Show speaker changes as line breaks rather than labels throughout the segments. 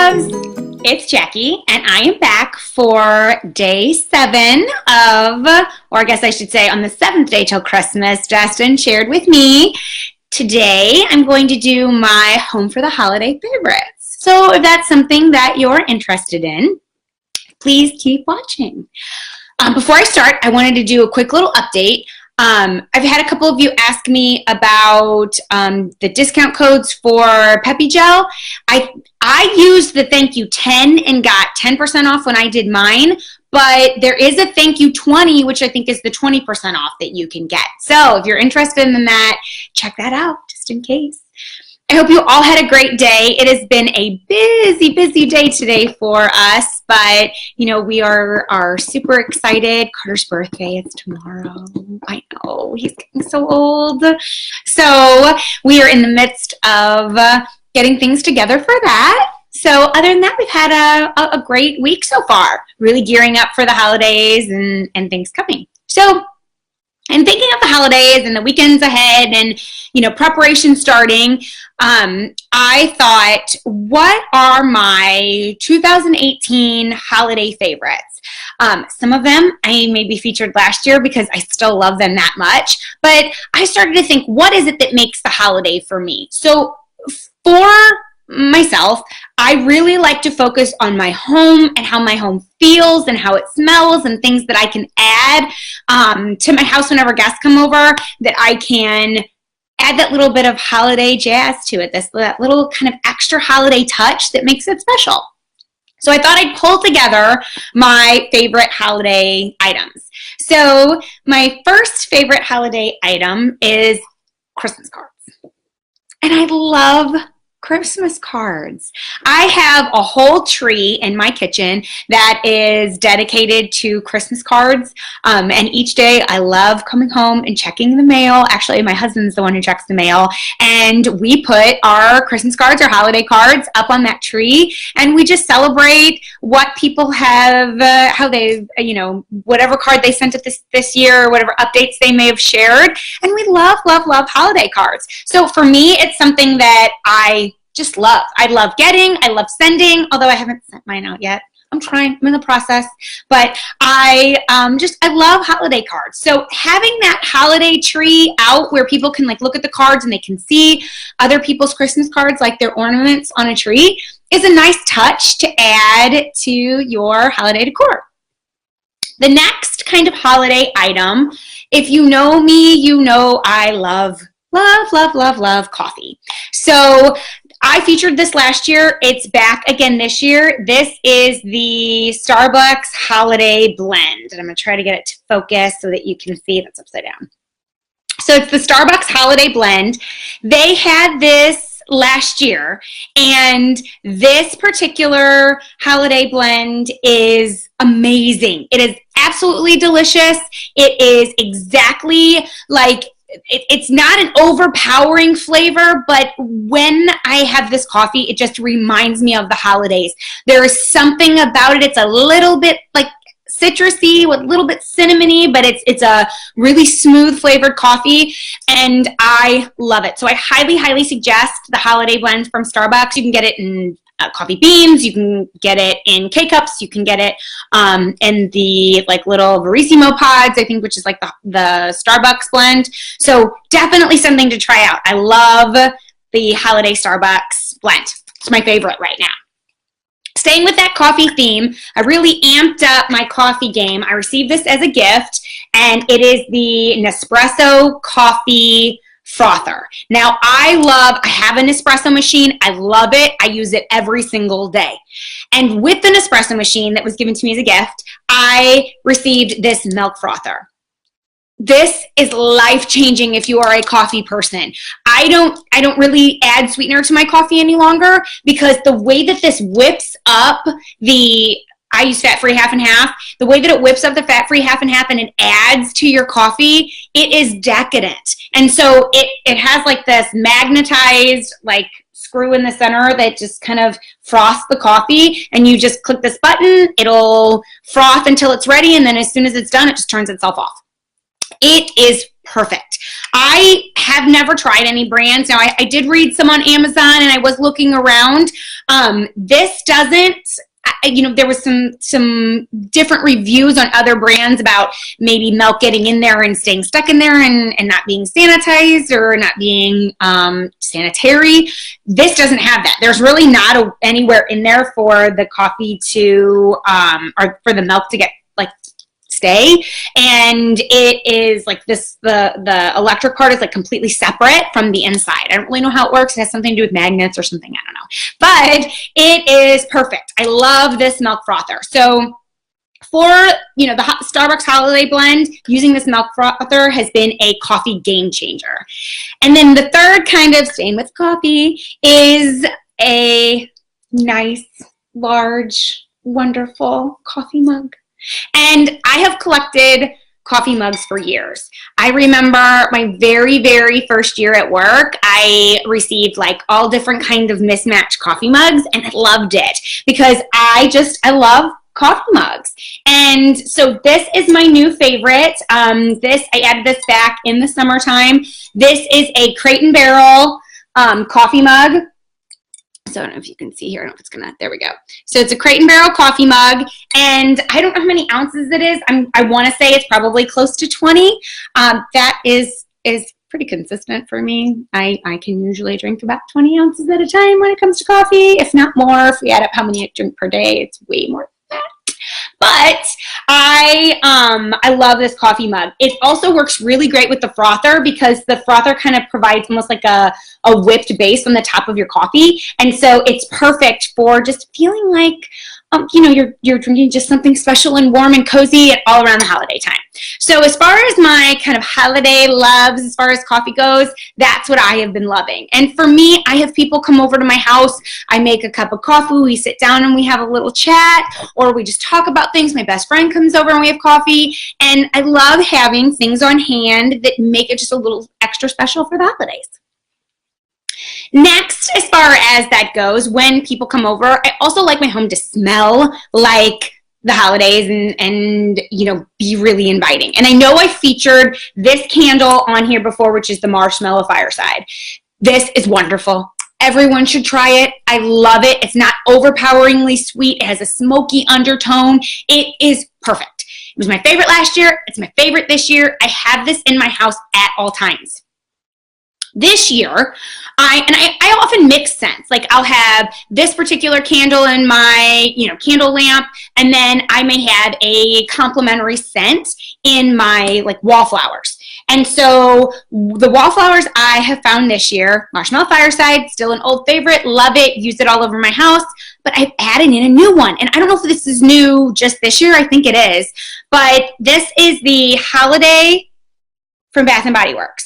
loves, it's Jackie, and I am back for day 7 of, or I guess I should say on the 7th day till Christmas, Destined Shared With Me. Today I'm going to do my home for the holiday favorites. So if that's something that you're interested in, please keep watching. Before I start, I wanted to do a quick little update. I've had a couple of you ask me about the discount codes for Peppy Gel. I used the thank you 10 and got 10% off when I did mine, but there is a thank you 20, which I think is the 20% off that you can get. So if you're interested in that, check that out just in case. I hope you all had a great day. It has been a busy, busy day today for us, but you know, we are super excited. Carter's birthday is tomorrow. I know, he's getting so old. So we are in the midst of getting things together for that. So other than that, we've had a great week so far, really gearing up for the holidays and things coming. So and thinking of the holidays and the weekends ahead and, you know, preparation starting, I thought, what are my 2018 holiday favorites? Some of them I maybe featured last year because I still love them that much, but I started to think, what is it that makes the holiday for me? So for myself, I really like to focus on my home and how my home feels and how it smells and things that I can add to my house whenever guests come over, that I can add that little bit of holiday jazz to it, that little kind of extra holiday touch that makes it special. So I thought I'd pull together my favorite holiday items. So my first favorite holiday item is Christmas cards. And I love Christmas cards. I have a whole tree in my kitchen that is dedicated to Christmas cards, and each day I love coming home and checking the mail. Actually, my husband's the one who checks the mail, and we put our Christmas cards or holiday cards up on that tree, and we just celebrate what people have, how they've, you know, whatever card they sent us this year, or whatever updates they may have shared, and we love, love, love holiday cards. So for me, it's something that I just love. I love getting, I love sending, although I haven't sent mine out yet. I'm trying, I'm in the process, but I love holiday cards. So having that holiday tree out where people can like look at the cards and they can see other people's Christmas cards, like their ornaments on a tree, is a nice touch to add to your holiday decor. The next kind of holiday item, if you know me, you know I love, love, love, love, love coffee. So I featured this last year. It's back again this year. This is the Starbucks Holiday Blend. And I'm going to try to get it to focus so that you can see that's upside down. So it's the Starbucks Holiday Blend. They had this last year, and this particular holiday blend is amazing. It is absolutely delicious. It is exactly like, it's not an overpowering flavor, but when I have this coffee, it just reminds me of the holidays. There is something about it. It's a little bit like citrusy with a little bit cinnamony, but it's a really smooth flavored coffee, and I love it. So I highly, highly suggest the holiday blend from Starbucks. You can get it in coffee beans, you can get it in K-Cups, you can get it in the like little Verissimo pods, I think, which is like the Starbucks blend. So definitely something to try out. I love the holiday Starbucks blend. It's my favorite right now. Staying with that coffee theme, I really amped up my coffee game. I received this as a gift, and it is the Nespresso coffee frother. Now I have a Nespresso machine. I love it. I use it every single day. And with the Nespresso machine that was given to me as a gift, I received this milk frother. This is life-changing if you are a coffee person. I don't really add sweetener to my coffee any longer because the way that this whips up I use fat-free half and half. The way that it whips up the fat-free half and half and it adds to your coffee, it is decadent. And so it has like this magnetized like screw in the center that just kind of froths the coffee, and you just click this button, it'll froth until it's ready, and then as soon as it's done, it just turns itself off. It is perfect. I had have never tried any brands. Now, I did read some on Amazon, and I was looking around. This doesn't, you know, there was some different reviews on other brands about maybe milk getting in there and staying stuck in there and not being sanitized or not being sanitary. This doesn't have that. There's really not anywhere in there for the coffee to, or for the milk to get like stay. And it is like this, the electric part is like completely separate from the inside. I don't really know how it works. It has something to do with magnets or something. I don't know. But it is perfect. I love this milk frother. So for, you know, the Starbucks holiday blend, using this milk frother has been a coffee game changer. And then the third kind of staying with coffee is a nice, large, wonderful coffee mug. And I have collected coffee mugs for years. I remember my very, very first year at work, I received like all different kinds of mismatched coffee mugs, and I loved it because I love coffee mugs. And so this is my new favorite. I added this back in the summertime. This is a Crate & Barrel coffee mug. So I don't know if you can see here. I don't know if it's gonna, there we go. So it's a Crate & Barrel coffee mug, and I don't know how many ounces it is. I want to say it's probably close to 20. That is pretty consistent for me. I can usually drink about 20 ounces at a time when it comes to coffee, if not more. If we add up how many I drink per day, it's way more than that. But I love this coffee mug. It also works really great with the frother because the frother kind of provides almost like a whipped base on the top of your coffee. And so it's perfect for just feeling like, you know, you're drinking just something special and warm and cozy all around the holiday time. So as far as my kind of holiday loves, as far as coffee goes, that's what I have been loving. And for me, I have people come over to my house. I make a cup of coffee. We sit down and we have a little chat, or we just talk about things. My best friend comes over and we have coffee. And I love having things on hand that make it just a little extra special for the holidays. Next, as far as that goes, when people come over, I also like my home to smell like the holidays and you know, be really inviting. And I know I featured this candle on here before, which is the Marshmallow Fireside. This is wonderful. Everyone should try it. I love it. It's not overpoweringly sweet. It has a smoky undertone. It is perfect. It was my favorite last year. It's my favorite this year. I have this in my house at all times. This year, I often mix scents. Like I'll have this particular candle in my, you know, candle lamp, and then I may have a complimentary scent in my like wallflowers. And so the wallflowers I have found this year, Marshmallow Fireside, still an old favorite, love it, use it all over my house, but I've added in a new one. And I don't know if this is new just this year, I think it is, but this is the Holiday from Bath & Body Works.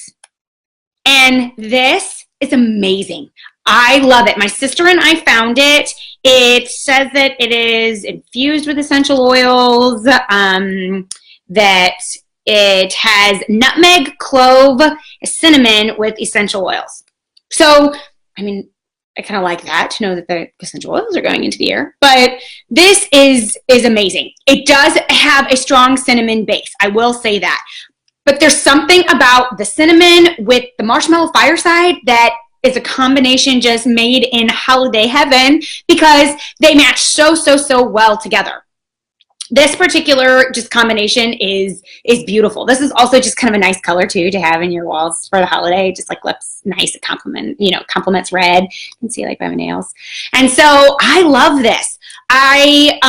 And this is amazing. I love it. My sister and I found it. It says that it is infused with essential oils, that it has nutmeg, clove, cinnamon with essential oils. So, I mean, I kind of like that to know that the essential oils are going into the air. But this is amazing. It does have a strong cinnamon base. I will say that. But there's something about the cinnamon with the Marshmallow Fireside that is a combination just made in holiday heaven because they match so well together. This particular just combination is beautiful. This is also just kind of a nice color too to have in your walls for the holiday. Just like looks nice. It complements red. You can see like by my nails. And so I love this. I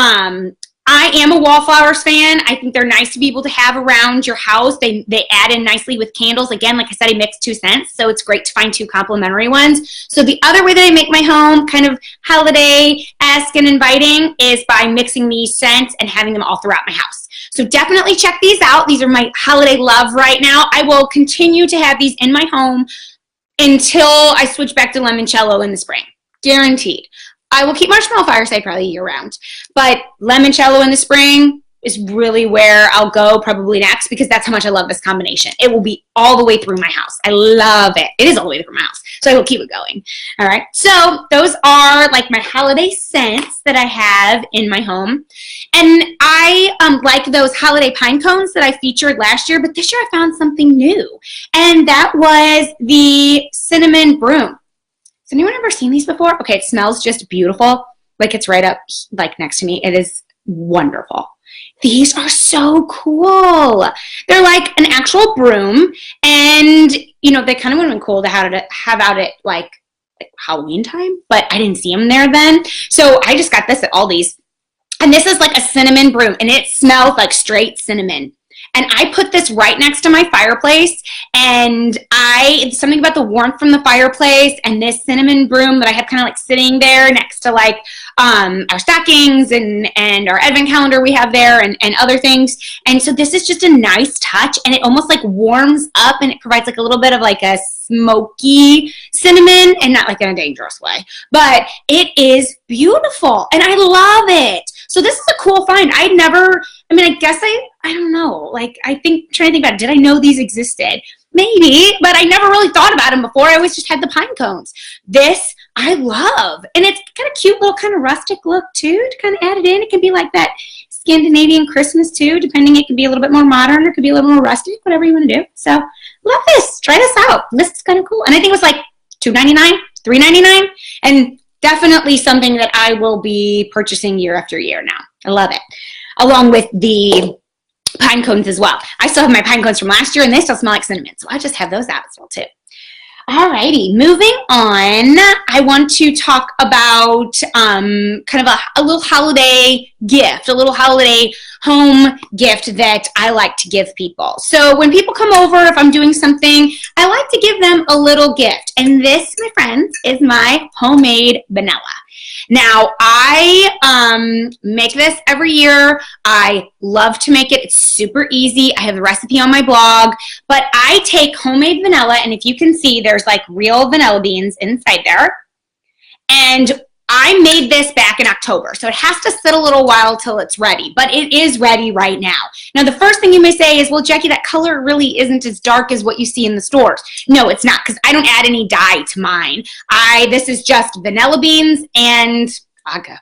am a wallflowers fan. I think they're nice to be able to have around your house. They add in nicely with candles. Again, like I said, I mix 2 scents, so it's great to find 2 complementary ones. So the other way that I make my home kind of holiday-esque and inviting is by mixing these scents and having them all throughout my house. So definitely check these out. These are my holiday love right now. I will continue to have these in my home until I switch back to limoncello in the spring. Guaranteed. I will keep Marshmallow Fireside probably year-round, but limoncello in the spring is really where I'll go probably next because that's how much I love this combination. It will be all the way through my house. I love it. It is all the way through my house. So I will keep it going. All right. So those are like my holiday scents that I have in my home. And I like those holiday pine cones that I featured last year, but this year I found something new. And that was the cinnamon broom. Has anyone ever seen these before? Okay, it smells just beautiful. Like it's right up like next to me. It is wonderful. These are so cool. They're like an actual broom, and you know, they kind of would have been cool to have out at like Halloween time, but I didn't see them there then. So I just got this at Aldi's. And this is like a cinnamon broom, and it smells like straight cinnamon. And I put this right next to my fireplace, and it's something about the warmth from the fireplace and this cinnamon broom that I have kind of like sitting there next to like our stockings and our advent calendar we have there and other things. And so this is just a nice touch, and it almost like warms up, and it provides like a little bit of like a smoky cinnamon, and not like in a dangerous way, but it is beautiful and I love it. So this is a cool find. I guess I don't know. Like trying to think about it. Did I know these existed? Maybe, but I never really thought about them before. I always just had the pine cones. This I love. And it's kind of cute little kind of rustic look too, to kind of add it in. It can be like that Scandinavian Christmas too, depending. It can be a little bit more modern or it could be a little more rustic, whatever you want to do. So love this. Try this out. This is kind of cool. And I think it was like $2.99, $3.99, and definitely something that I will be purchasing year after year now. I love it. Along with the pine cones as well. I still have my pine cones from last year, and they still smell like cinnamon, so I'll just have those out as well too. Alrighty, moving on, I want to talk about kind of a little holiday gift, a little holiday home gift that I like to give people. So when people come over, if I'm doing something, I like to give them a little gift. And this, my friends, is my homemade vanilla. Now, I make this every year. I love to make it. It's super easy. I have the recipe on my blog, but I take homemade vanilla, and if you can see, there's like real vanilla beans inside there. And I made this back in October, so it has to sit a little while till it's ready, but it is ready right now. Now, the first thing you may say is, well, Jackie, that color really isn't as dark as what you see in the stores. No, it's not, because I don't add any dye to mine. This is just vanilla beans and vodka.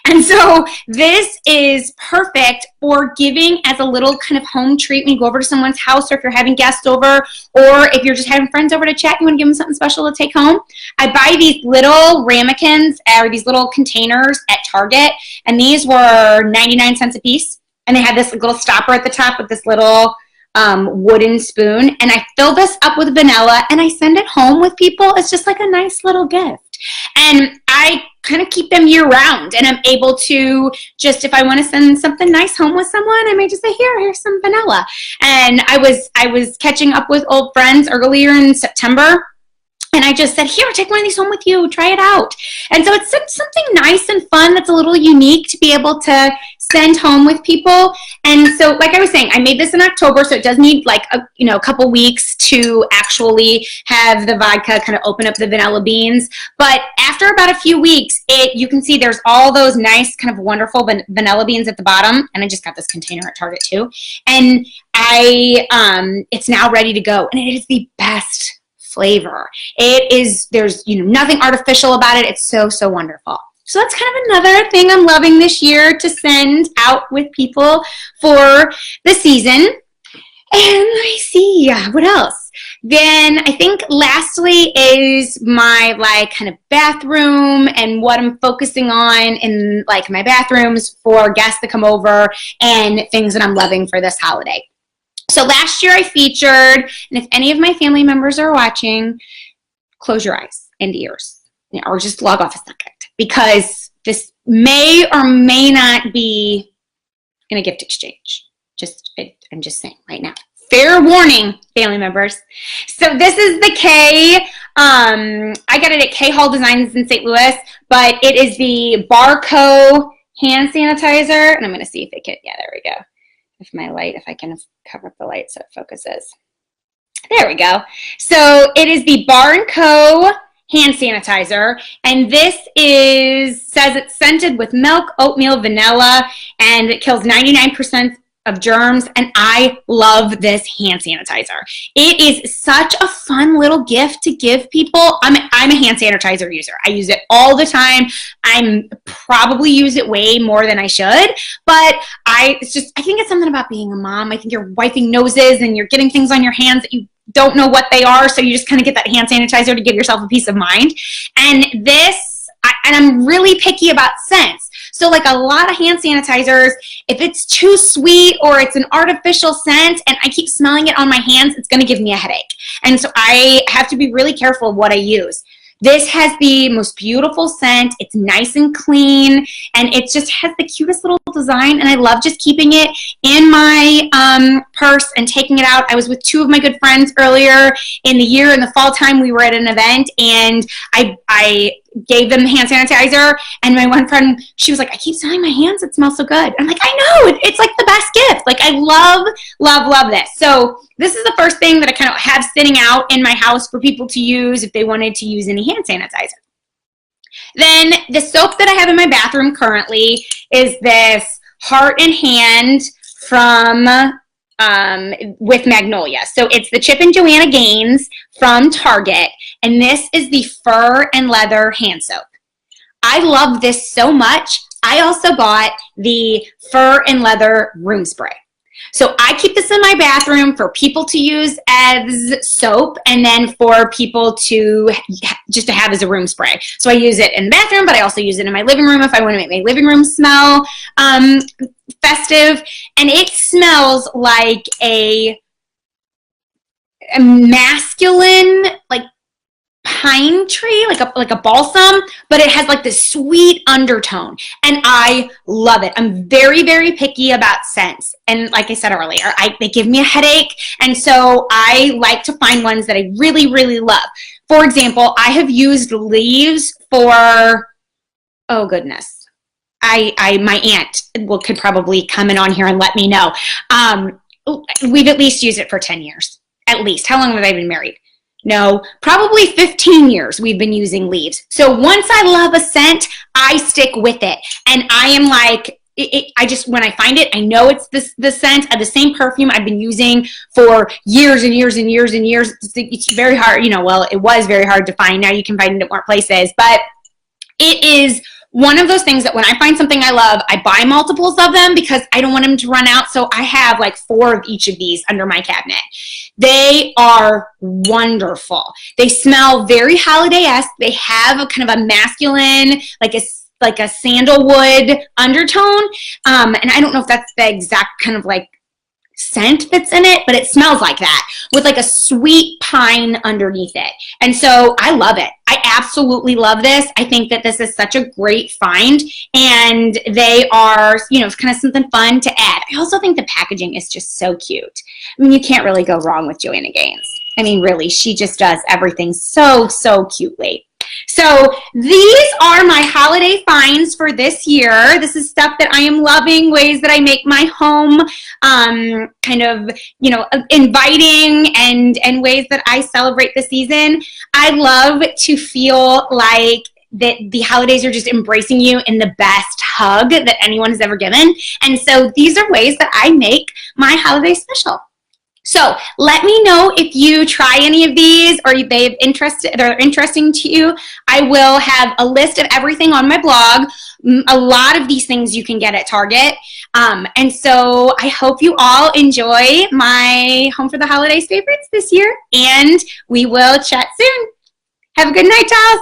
And so this is perfect for giving as a little kind of home treat when you go over to someone's house, or if you're having guests over, or if you're just having friends over to chat, you want to give them something special to take home. I buy these little ramekins, or these little containers at Target, and these were 99 cents a piece. And they had this little stopper at the top with this little wooden spoon. And I fill this up with vanilla, and I send it home with people. It's just like a nice little gift. And I kind of keep them year round, and I'm able to just, if I want to send something nice home with someone, I may just say, here's some vanilla. And I was catching up with old friends earlier in September, and I just said, here, take one of these home with you, try it out. And so it's something nice and fun that's a little unique to be able to send home with people. And so, like I was saying, I made this in October, so it does need like a couple weeks to actually have the vodka kind of open up the vanilla beans. But after about a few weeks, you can see there's all those nice kind of wonderful vanilla beans at the bottom. And I just got this container at Target too. And it's now ready to go, and it is the best flavor. There's nothing artificial about it. It's so, so wonderful. So that's kind of another thing I'm loving this year to send out with people for the season. And let me see, what else? Then I think lastly is my like kind of bathroom and what I'm focusing on in like my bathrooms for guests that come over and things that I'm loving for this holiday. So last year I featured, and if any of my family members are watching, close your eyes and ears, or just log off a second, because this may or may not be in a gift exchange. I'm just saying right now. Fair warning, family members. So this is the K. I got it at K Hall Designs in St. Louis, but it is the Barco hand sanitizer, and I'm going to see if it can. Yeah, there we go. If I can cover up the light so it focuses. There we go. So it is the Bar & Co. hand sanitizer, and this says it's scented with milk, oatmeal, vanilla, and it kills 99% of germs, and I love this hand sanitizer. It is such a fun little gift to give people. I'm a hand sanitizer user. I use it all the time. I'm probably use it way more than I should, but I think it's something about being a mom. I think you're wiping noses and you're getting things on your hands that you don't know what they are, so you just kind of get that hand sanitizer to give yourself a peace of mind. And I'm really picky about scents. So like a lot of hand sanitizers, if it's too sweet or it's an artificial scent and I keep smelling it on my hands, it's going to give me a headache. And so I have to be really careful of what I use. This has the most beautiful scent. It's nice and clean, and it just has the cutest little design, and I love just keeping it in my purse and taking it out. I was with two of my good friends earlier in the year. In the fall time, we were at an event, and I gave them the hand sanitizer, and my one friend, she was like, I keep smelling my hands. It smells so good. I'm like, I know. It's like the best gift. Like, I love, love, love this. So this is the first thing that I kind of have sitting out in my house for people to use if they wanted to use any hand sanitizer. Then the soap that I have in my bathroom currently is this Heart and Hand from with Magnolia. So it's the Chip and Joanna Gaines from Target, and this is the fur and leather hand soap. I love this so much. I also bought the fur and leather room spray. So I keep this in my bathroom for people to use as soap, and then for people to just to have as a room spray. So I use it in the bathroom, but I also use it in my living room if I want to make my living room smell festive. And it smells like a masculine, like pine tree, like a balsam, but it has like this sweet undertone, and I love it. I'm very, very picky about scents, and like I said earlier, they give me a headache, and so I like to find ones that I really, really love. For example, I have used leaves for, oh goodness, my aunt could probably come in on here and let me know. We've at least used it for 10 years, at least. How long have I been married? No, probably 15 years we've been using leaves. So once I love a scent, I stick with it. And I am like, when I find it, I know it's the scent of the same perfume I've been using for years and years and years and years. It's very hard, well, it was very hard to find. Now you can find it at more places. But it is one of those things that when I find something I love, I buy multiples of them because I don't want them to run out. So I have like 4 of each of these under my cabinet. They are wonderful. They smell very holiday-esque. They have a kind of a masculine, like a sandalwood undertone. And I don't know if that's the exact kind of like scent that's in it, but it smells like that with like a sweet pine underneath it. And so I love it. I absolutely love this. I think that this is such a great find, and they are, it's kind of something fun to add. I also think the packaging is just so cute. I mean, you can't really go wrong with Joanna Gaines. I mean, really, she just does everything so, so cutely. So these are my holiday finds for this year. This is stuff that I am loving, ways that I make my home kind of, inviting, and ways that I celebrate the season. I love to feel like that the holidays are just embracing you in the best hug that anyone has ever given. And so these are ways that I make my holiday special. So let me know if you try any of these or they're interesting to you. I will have a list of everything on my blog. A lot of these things you can get at Target. And so I hope you all enjoy my Home for the Holidays favorites this year, and we will chat soon. Have a good night, Charles.